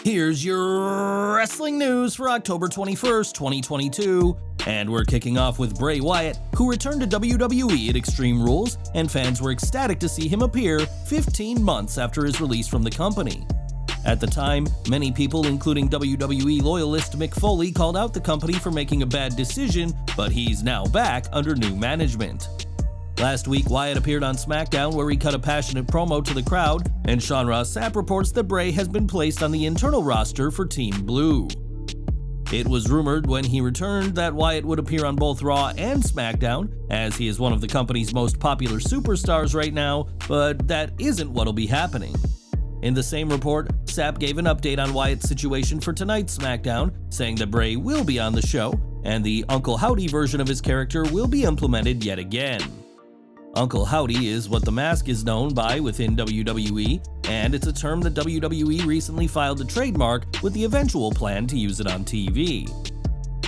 Here's your wrestling news for October 21st, 2022. And we're kicking off with Bray Wyatt, who returned to WWE at Extreme Rules, and fans were ecstatic to see him appear 15 months after his release from the company. At the time, many people, including WWE loyalist Mick Foley, called out the company for making a bad decision, but he's now back under new management. Last week, Wyatt appeared on SmackDown where he cut a passionate promo to the crowd, and Shawn Sapp reports that Bray has been placed on the internal roster for Team Blue. It was rumored when he returned that Wyatt would appear on both Raw and SmackDown, as he is one of the company's most popular superstars right now, but that isn't what'll be happening. In the same report, Sapp gave an update on Wyatt's situation for tonight's SmackDown, saying that Bray will be on the show, and the Uncle Howdy version of his character will be implemented yet again. Uncle Howdy is what the mask is known by within WWE, and it's a term that WWE recently filed a trademark with the eventual plan to use it on TV.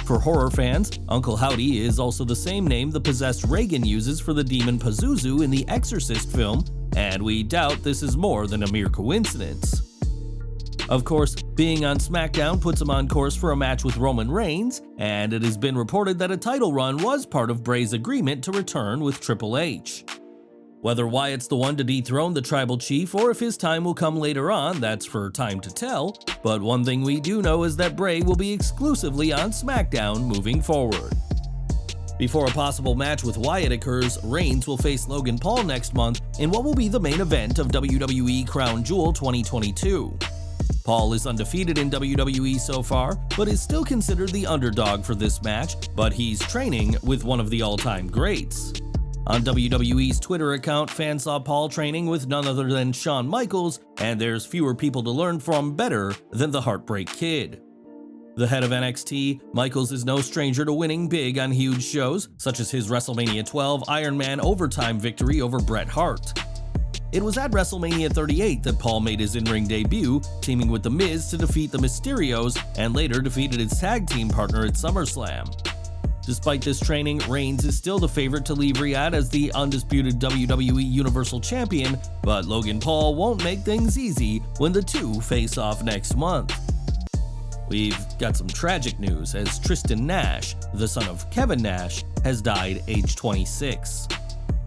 For horror fans, Uncle Howdy is also the same name the possessed Reagan uses for the demon Pazuzu in the Exorcist film, and we doubt this is more than a mere coincidence. Of course, being on SmackDown puts him on course for a match with Roman Reigns, and it has been reported that a title run was part of Bray's agreement to return with Triple H. Whether Wyatt's the one to dethrone the Tribal Chief or if his time will come later on, that's for time to tell, but one thing we do know is that Bray will be exclusively on SmackDown moving forward. Before a possible match with Wyatt occurs, Reigns will face Logan Paul next month in what will be the main event of WWE Crown Jewel 2022. Paul is undefeated in WWE so far, but is still considered the underdog for this match, but he's training with one of the all-time greats. On WWE's Twitter account, fans saw Paul training with none other than Shawn Michaels, and there's fewer people to learn from better than the Heartbreak Kid. The head of NXT, Michaels is no stranger to winning big on huge shows, such as his WrestleMania 12 Iron Man overtime victory over Bret Hart. It was at WrestleMania 38 that Paul made his in-ring debut, teaming with The Miz to defeat the Mysterios, and later defeated his tag team partner at SummerSlam. Despite this training, Reigns is still the favorite to leave Riyadh as the undisputed WWE Universal Champion, but Logan Paul won't make things easy when the two face off next month. We've got some tragic news as Tristen Nash, the son of Kevin Nash, has died aged 26.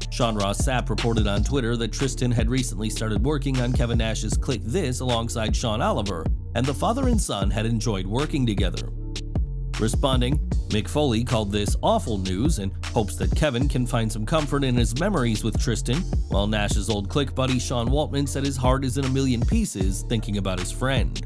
Shawn Sapp reported on Twitter that Tristen had recently started working on Kevin Nash's Click This alongside Sean Oliver, and the father and son had enjoyed working together. Responding, Mick Foley called this awful news and hopes that Kevin can find some comfort in his memories with Tristen, while Nash's old Click buddy Sean Waltman said his heart is in a million pieces thinking about his friend.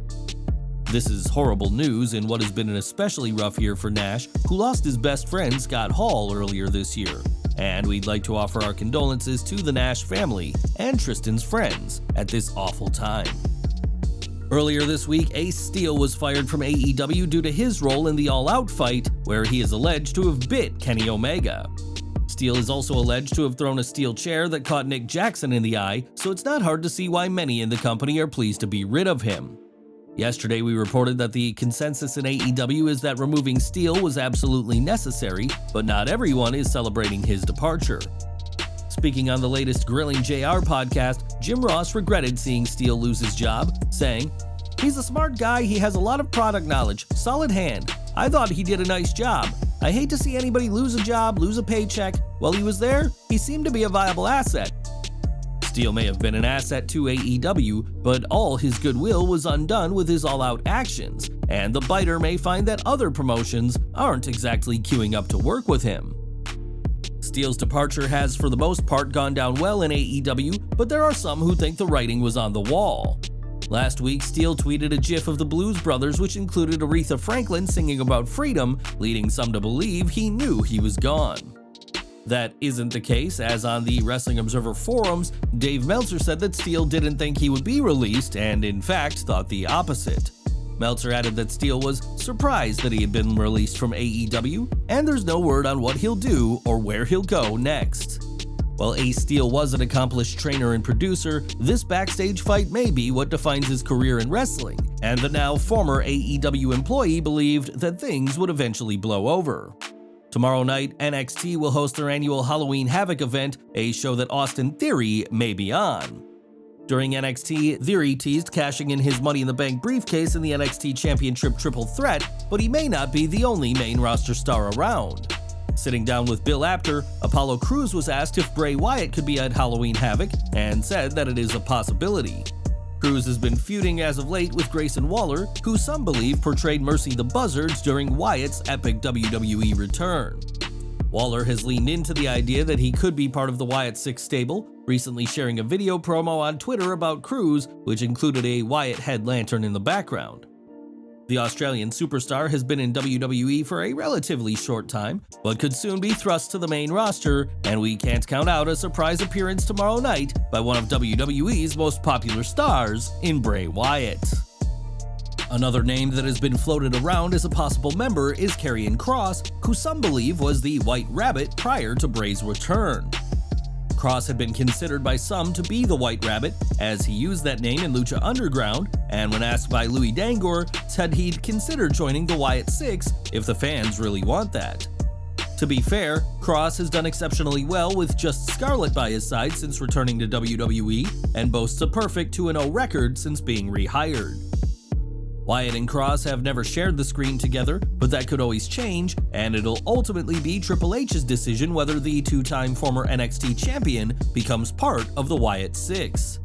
This is horrible news in what has been an especially rough year for Nash, who lost his best friend Scott Hall earlier this year. And we'd like to offer our condolences to the Nash family and Tristen's friends at this awful time. Earlier this week, Ace Steel was fired from AEW due to his role in the All Out fight, where he is alleged to have bit Kenny Omega. Steel is also alleged to have thrown a steel chair that caught Nick Jackson in the eye, so it's not hard to see why many in the company are pleased to be rid of him. Yesterday, we reported that the consensus in AEW is that removing Steel was absolutely necessary, but not everyone is celebrating his departure. Speaking on the latest Grilling JR podcast, Jim Ross regretted seeing Steel lose his job, saying, "He's a smart guy, he has a lot of product knowledge, solid hand. I thought he did a nice job. I hate to see anybody lose a job, lose a paycheck. While he was there, he seemed to be a viable asset." Steel may have been an asset to AEW, but all his goodwill was undone with his all-out actions, and the biter may find that other promotions aren't exactly queuing up to work with him. Steel's departure has for the most part gone down well in AEW, but there are some who think the writing was on the wall. Last week, Steel tweeted a gif of the Blues Brothers which included Aretha Franklin singing about freedom, leading some to believe he knew he was gone. That isn't the case, as on the Wrestling Observer forums, Dave Meltzer said that Steel didn't think he would be released and in fact thought the opposite. Meltzer added that Steel was surprised that he had been released from AEW, and there's no word on what he'll do or where he'll go next. While Ace Steel was an accomplished trainer and producer, this backstage fight may be what defines his career in wrestling, and the now former AEW employee believed that things would eventually blow over. Tomorrow night, NXT will host their annual Halloween Havoc event, a show that Austin Theory may be on. During NXT, Theory teased cashing in his Money in the Bank briefcase in the NXT Championship Triple Threat, but he may not be the only main roster star around. Sitting down with Bill Apter, Apollo Crews was asked if Bray Wyatt could be at Halloween Havoc, and said that it is a possibility. Crews has been feuding as of late with Grayson Waller, who some believe portrayed Mercy the Buzzard during Wyatt's epic WWE return. Waller has leaned into the idea that he could be part of the Wyatt Six stable, recently sharing a video promo on Twitter about Crews, which included a Wyatt head lantern in the background. The Australian superstar has been in WWE for a relatively short time, but could soon be thrust to the main roster, and we can't count out a surprise appearance tomorrow night by one of WWE's most popular stars in Bray Wyatt. Another name that has been floated around as a possible member is Karrion Kross, who some believe was the White Rabbit prior to Bray's return. Kross had been considered by some to be the White Rabbit, as he used that name in Lucha Underground, and when asked by Louis Dangoor, said he'd consider joining the Wyatt Six if the fans really want that. To be fair, Kross has done exceptionally well with just Scarlett by his side since returning to WWE, and boasts a perfect 2-0 record since being rehired. Wyatt and Kross have never shared the screen together, but that could always change, and it'll ultimately be Triple H's decision whether the two-time former NXT champion becomes part of the Wyatt Six.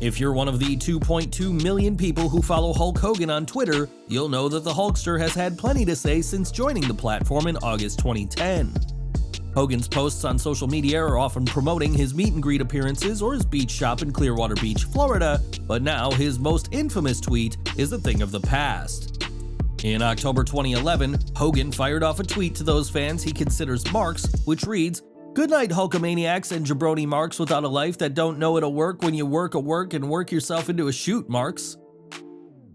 If you're one of the 2.2 million people who follow Hulk Hogan on Twitter, you'll know that the Hulkster has had plenty to say since joining the platform in August 2010. Hogan's posts on social media are often promoting his meet and greet appearances or his beach shop in Clearwater Beach, Florida, but now his most infamous tweet is a thing of the past. In October 2011, Hogan fired off a tweet to those fans he considers marks, which reads, "Good night, Hulkamaniacs and jabroni marks without a life that don't know it'll work when you work a work and work yourself into a shoot, marks."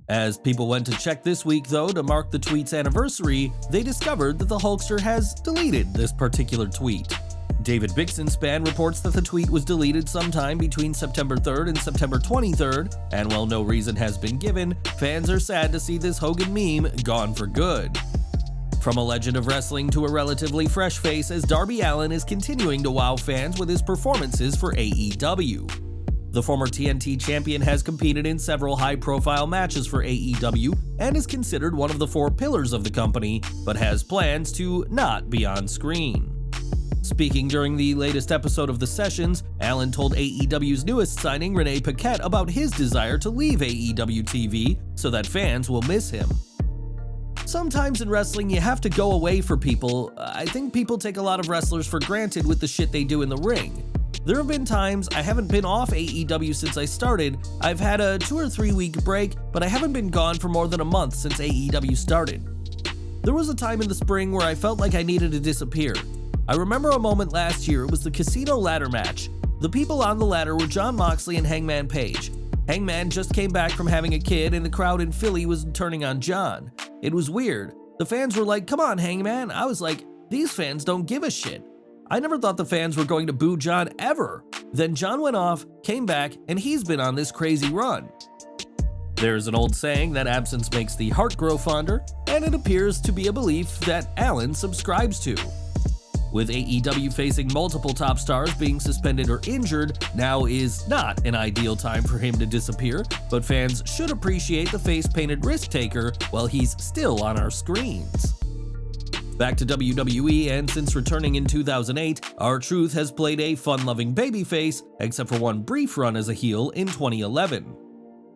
As people went to check this week, though, to mark the tweet's anniversary, they discovered that the Hulkster has deleted this particular tweet. David Bixenspan reports that the tweet was deleted sometime between September 3rd and September 23rd, and while no reason has been given, fans are sad to see this Hogan meme gone for good. From a legend of wrestling to a relatively fresh face, as Darby Allin is continuing to wow fans with his performances for AEW. The former TNT champion has competed in several high-profile matches for AEW and is considered one of the four pillars of the company, but has plans to not be on screen. Speaking during the latest episode of The Sessions, Allin told AEW's newest signing Renee Paquette about his desire to leave AEW TV so that fans will miss him. Sometimes in wrestling you have to go away for people. I think people take a lot of wrestlers for granted with the shit they do in the ring. There have been times I haven't been off AEW since I started. I've had a 2 or 3 week break, but I haven't been gone for more than a month since AEW started. There was a time in the spring where I felt like I needed to disappear. I remember a moment last year. It was the Casino Ladder match. The people on the ladder were Jon Moxley and Hangman Page. Hangman just came back from having a kid, and the crowd in Philly was turning on Jon. It was weird. The fans were like, "Come on, Hangman." I was like, these fans don't give a shit. I never thought the fans were going to boo Jon ever. Then Jon went off, came back, and he's been on this crazy run. There's an old saying that absence makes the heart grow fonder, and it appears to be a belief that Allin subscribes to. With AEW facing multiple top stars being suspended or injured, now is not an ideal time for him to disappear, but fans should appreciate the face-painted risk-taker while he's still on our screens. Back to WWE, and since returning in 2008, R-Truth has played a fun-loving babyface, except for one brief run as a heel in 2011.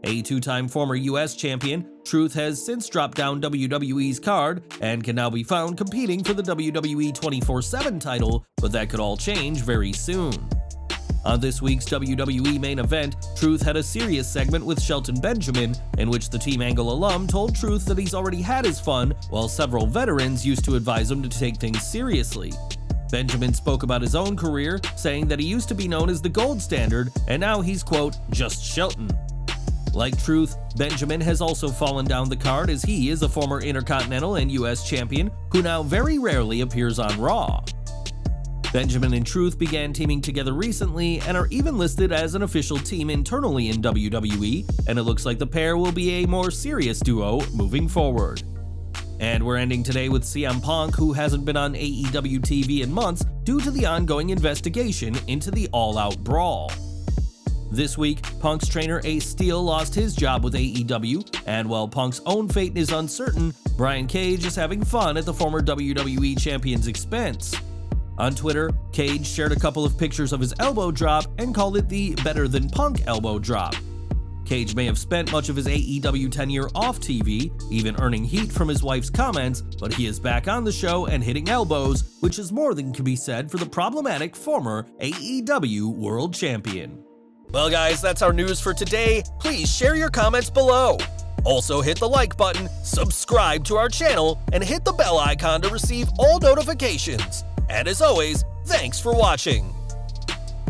A two-time former US champion, Truth has since dropped down WWE's card and can now be found competing for the WWE 24/7 title, but that could all change very soon. On this week's WWE main event, Truth had a serious segment with Shelton Benjamin, in which the Team Angle alum told Truth that he's already had his fun, while several veterans used to advise him to take things seriously. Benjamin spoke about his own career, saying that he used to be known as the gold standard, and now he's, quote, "just Shelton." Like Truth, Benjamin has also fallen down the card, as he is a former Intercontinental and US champion who now very rarely appears on Raw. Benjamin and Truth began teaming together recently and are even listed as an official team internally in WWE, and it looks like the pair will be a more serious duo moving forward. And we're ending today with CM Punk, who hasn't been on AEW TV in months due to the ongoing investigation into the All Out Brawl. This week, Punk's trainer Ace Steel lost his job with AEW, and while Punk's own fate is uncertain, Brian Cage is having fun at the former WWE champion's expense. On Twitter, Cage shared a couple of pictures of his elbow drop and called it the Better Than Punk elbow drop. Cage may have spent much of his AEW tenure off TV, even earning heat from his wife's comments, but he is back on the show and hitting elbows, which is more than can be said for the problematic former AEW World Champion. Well guys, that's our news for today. Please share your comments below. Also hit the like button, subscribe to our channel, and hit the bell icon to receive all notifications. And as always, thanks for watching.